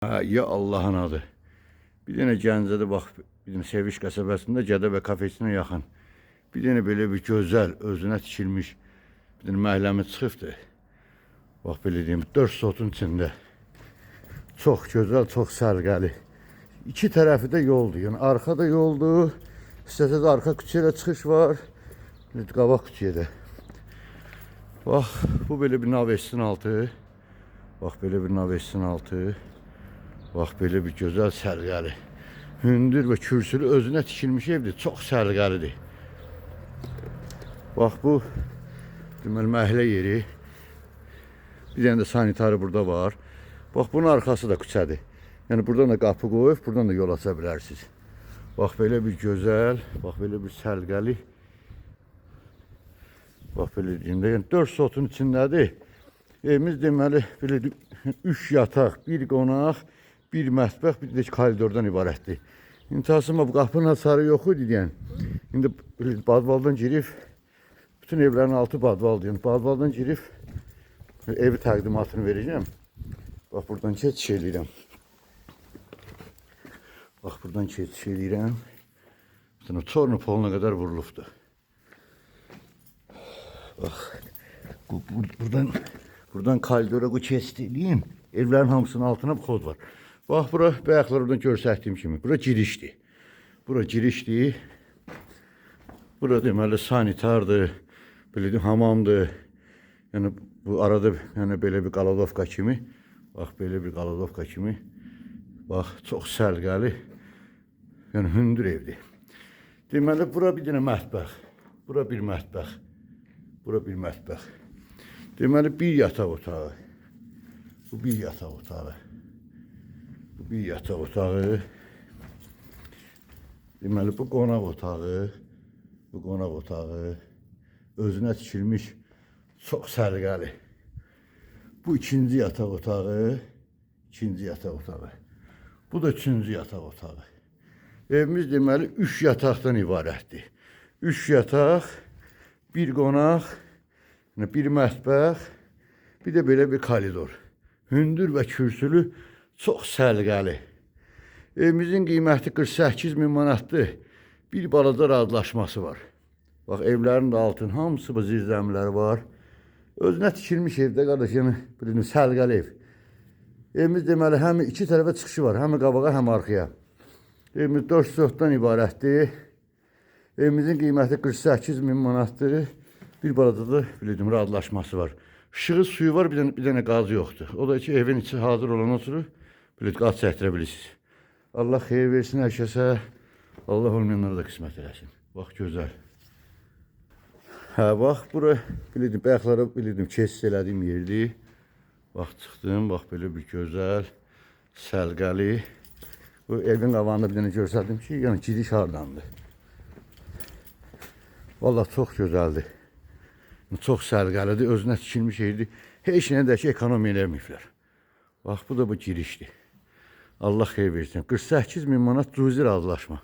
Ha, ya Allah'ın adı. Bir dənə Gəncədə bax, bir dənə Seviş qəsəbəsində Gədəbə kafesinə yaxın. Bir dənə belə bir gözəl, özünə tikilmiş bir dənə məhəlləmi çıxıbdı. Bax belə deyim, 4 sotun içində. Çox gözəl, çox sərgəli. İki tərəfi də yoldur. Yəni arxada yoldur. İstəsəz arxa küçəyə çıxış var. Qabaq küçəyə. Bax, bu belə bir Navestin altı. Bax belə bir Navestin altı. Bax belə bir gözəl sərgəli. Hündür və kürsülü özünə tikilmiş evdir. Çox sərgəlidir. Bax bu deməli məhəllə yeri. Bir dənə də sanitarı burada var. Bax bunun arxası da küçədir. Yəni buradan da qapı qoyub, buradan da yol aça bilərsiniz. Bax belə bir gözəl, bax belə bir sərgəli. Bax belə deyəndə, yəni 4 sotun içindədir. Evimiz deməli belə 3 yataq, 1 qonaq, 1 mətbəx, bir də koridordan ibarətdir. İntiharıma bu qapının hasarı yox idi deyən. İndi badvaldan girib, bütün evlərin altı badvaldır. Yəni badvaldan girib evi təqdimatını verəcəm. Bax buradan keçiş eləyirəm. Bax buradan keçiş eləyirəm. Çornu poluna qədər vurulubdur. Bax buradan koridora keçid eləyim. Evlərin hamısının altına bu kod var. Bax bura bayaqlar oradan göstərdiyim kimi. Bura girişdir. Bura girişdir. Bura deməli sanitardır. Belə deyim, hamamdır. Yəni bu arada yəni belə bir qaladovka kimi. Bax belə bir qaladovka kimi. Bax çox sərgəli. Yəni hündür evdir. Deməli bura bir dənə mətbəx. Bura bir mətbəx. Bura bir mətbəx. Deməli bir yataq otağı. Bu bir yataq otağı. Bu bir yataq otağı. Deməli bu qonaq otağı. Bu qonaq otağı. Özünə tikilmiş çox sərgəli. Bu ikinci yataq otağı. İkinci yataq otağı. Bu da üçüncü yataq otağı. Evimiz deməli 3 yataqdan ibarətdir. 3 yataq, bir qonaq, bir mətbəx, bir də belə bir koridor. Hündür və kürsülü, çox sərgəli. Evimizin qiyməti 48.000 manatdır. Bir balaca razılaşması var. Bax evlərin də altın hamısı bu zirzəmiləri var. Özünə tikilmiş evdə qardaş, yəni bir sərgəli ev. Evimiz deməli həm iki tərəfə çıxışı var, həm qabağa, həm arxaya. Evimiz 4 sotdan ibarətdir. Evimizin qiyməti 48.000 manatdır. Bir balaca da bildim razılaşması var. Işığı, suyu var, bir dənə qazı yoxdur. O da ki evin içi hazır olan oturur, bildim qaz çəkdirə bilirsiniz. Allah xeyir versin hər kəsə. Allah olmayanlara da qismət eləsin. Bax gözəl. Hə bax bura bildim bayaqlara bildim keçid elədiyim yerdir. Bax çıxdım, bax belə bir gözəl, sərgəli. Bu evin qabağında bir dənə görsədim ki, yəni giriş hardandır. Vallahi çox gözəldir. Çox sərgəlidir, özünə tikilmiş yerdir. Heç nə də ki, ekonomiya eləməyiblər. Bax, bu da bu girişdir. Allah xeyir versin. 48.000 manat cüzi razılaşma.